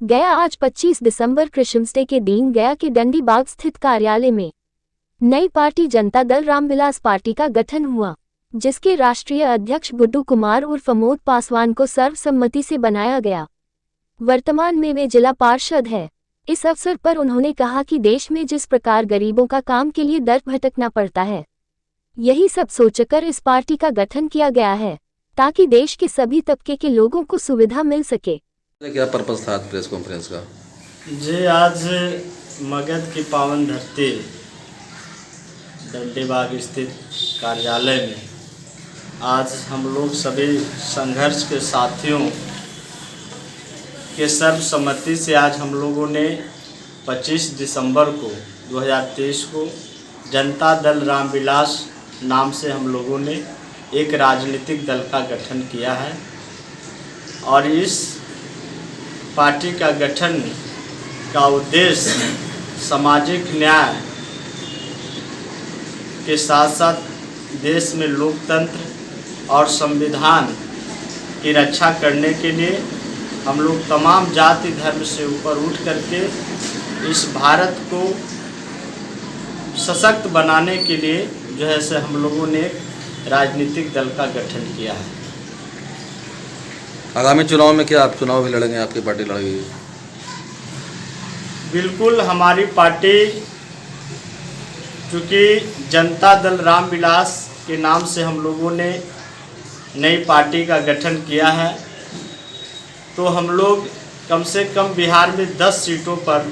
गया आज 25 दिसंबर Christmas day के दिन गया के डंडी बाग स्थित कार्यालय में नई पार्टी जनता दल रामविलास पार्टी का गठन हुआ, जिसके राष्ट्रीय अध्यक्ष गुड्डू कुमार उर्फ अमोद पासवान को सर्वसम्मति से बनाया गया। वर्तमान में वे जिला पार्षद है। इस अवसर पर उन्होंने कहा कि देश में जिस प्रकार गरीबों का काम के लिए दर भटकना पड़ता है, यही सब सोचकर इस पार्टी का गठन किया गया है, ताकि देश के सभी तबके के लोगों को सुविधा मिल सके। क्या पर्पस था प्रेस कॉन्फ्रेंस का? जी, आज मगध की पावन धरती डंडी बाग स्थित कार्यालय में आज हम लोग सभी संघर्ष के साथियों के सर्वसम्मति से आज हम लोगों ने 25 दिसंबर को 2023 को जनता दल रामविलास नाम से हम लोगों ने एक राजनीतिक दल का गठन किया है। और इस पार्टी का गठन का उद्देश्य सामाजिक न्याय के साथ साथ देश में लोकतंत्र और संविधान की रक्षा करने के लिए हम लोग तमाम जाति धर्म से ऊपर उठ करके इस भारत को सशक्त बनाने के लिए जो है से हम लोगों ने राजनीतिक दल का गठन किया है। आगामी चुनाव में क्या आप चुनाव भी लड़ेंगे? आपकी पार्टी लड़ेगी? बिल्कुल, हमारी पार्टी चूँकि जनता दल रामविलास के नाम से हम लोगों ने नई पार्टी का गठन किया है, तो हम लोग कम से कम बिहार में 10 सीटों पर,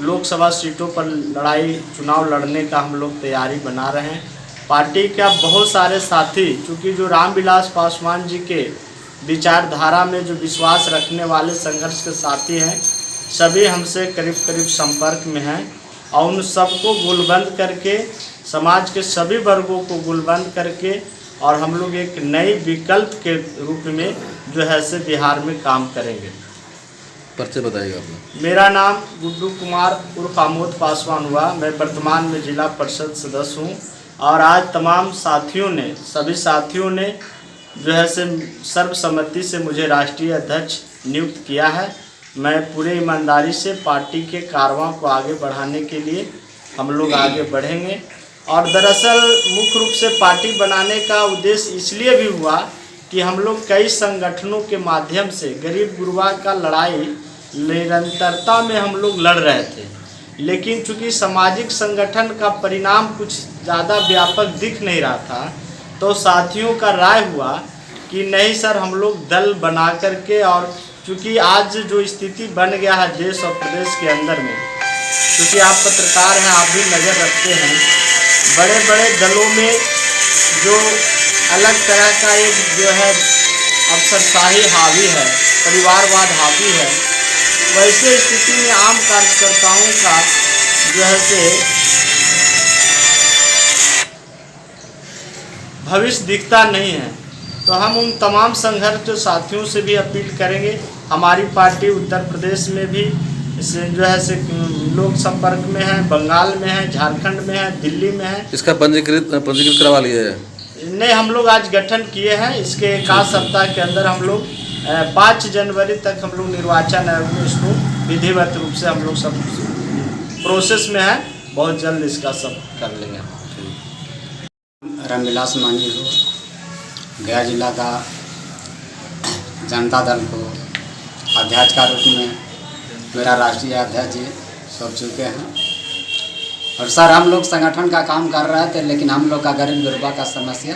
लोकसभा सीटों पर चुनाव लड़ने का हम लोग तैयारी बना रहे हैं। पार्टी का बहुत सारे साथी, चूँकि जो रामविलास पासवान जी के विचारधारा में जो विश्वास रखने वाले संघर्ष के साथी हैं, सभी हमसे करीब करीब संपर्क में हैं और उन सबको गुलबंद करके, समाज के सभी वर्गों को गुलबंद करके और हम लोग एक नई विकल्प के रूप में जो है से बिहार में काम करेंगे। परिचय बताइएगा अपना। मेरा नाम गुड्डू कुमार उर्फ अमोद पासवान हुआ। मैं वर्तमान में जिला परिषद सदस्य हूँ और आज तमाम साथियों ने, सभी साथियों ने जो है से सर्वसम्मति से मुझे राष्ट्रीय अध्यक्ष नियुक्त किया है। मैं पूरे ईमानदारी से पार्टी के कारवां को आगे बढ़ाने के लिए हम लोग आगे बढ़ेंगे। और दरअसल मुख्य रूप से पार्टी बनाने का उद्देश्य इसलिए भी हुआ कि हम लोग कई संगठनों के माध्यम से गरीब गुरबा का लड़ाई निरंतरता में हम लोग लड़ रहे थे, लेकिन चूँकि सामाजिक संगठन का परिणाम कुछ ज़्यादा व्यापक दिख नहीं रहा था, तो साथियों का राय हुआ कि नहीं सर, हम लोग दल बना करके, और चूँकि आज जो स्थिति बन गया है देश और प्रदेश के अंदर में, क्योंकि आप पत्रकार हैं, आप भी नज़र रखते हैं, बड़े बड़े दलों में जो अलग तरह का एक जो है अफसरशाही हावी है, परिवारवाद हावी है, वैसे स्थिति में आम कार्यकर्ताओं का जो है से भविष्य दिखता नहीं है। तो हम उन तमाम संघर्ष साथियों से भी अपील करेंगे। हमारी पार्टी उत्तर प्रदेश में भी जो है से लोक संपर्क में है, बंगाल में है, झारखंड में है, दिल्ली में है। इसका पंजीकृत करवा लिया है? नहीं, हम लोग आज गठन किए हैं। इसके एक आध सप्ताह के अंदर हम लोग 5 जनवरी तक हम लोग निर्वाचन आयोग में इसको विधिवत रूप से हम लोग सब प्रोसेस में है, बहुत जल्द इसका सब कर लेंगे। रामविलास मांझी हो, गया जिला का जनता दल को अध्यक्ष का रूप में मेरा राष्ट्रीय अध्यक्ष जी सौंप चुके हैं। और सर, हम लोग संगठन का काम कर रहे थे, लेकिन हम लोग का गरीब गुरबा का समस्या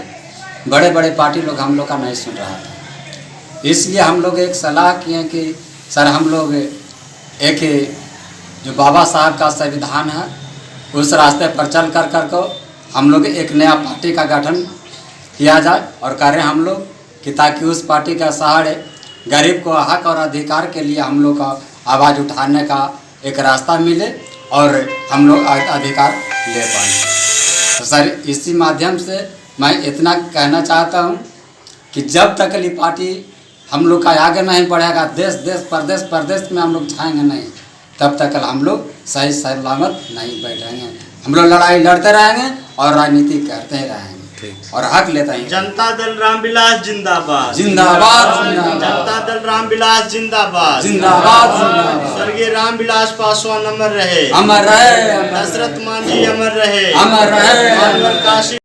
बड़े बड़े पार्टी लोग हम लोग का नहीं सुन रहा था। इसलिए हम लोग एक सलाह किए कि सर, हम लोग एक जो बाबा साहब का संविधान है उस रास्ते पर चल कर को हम लोग एक नया पार्टी का गठन किया जाए और करें हम लोग कि ताकि उस पार्टी का सहारे गरीब को हक और अधिकार के लिए हम लोग का आवाज़ उठाने का एक रास्ता मिले और हम लोग अधिकार ले पाएँ। तो सर, इसी माध्यम से मैं इतना कहना चाहता हूँ कि जब तक ये पार्टी हम लोग का आगे नहीं बढ़ेगा, देश प्रदेश में हम लोग जाएंगे नहीं, तब तक हम लोग सही सलामत नहीं बैठेंगे। हम लोग लड़ाई लड़ते रहेंगे और राजनीति करते रहेंगे। ठीक। और हक लेते हैं। जनता दल रामविलास जिंदाबाद जिंदाबाद जिंदाबाद जनता दल रामविलास जिंदाबाद जिंदाबाद जिंदाबाद। स्वर्गीय रामविलास पासवान अमर रहे, अमर रहे, दशरथ मांझी अमर रहे, अमर रहे। मानवर काशी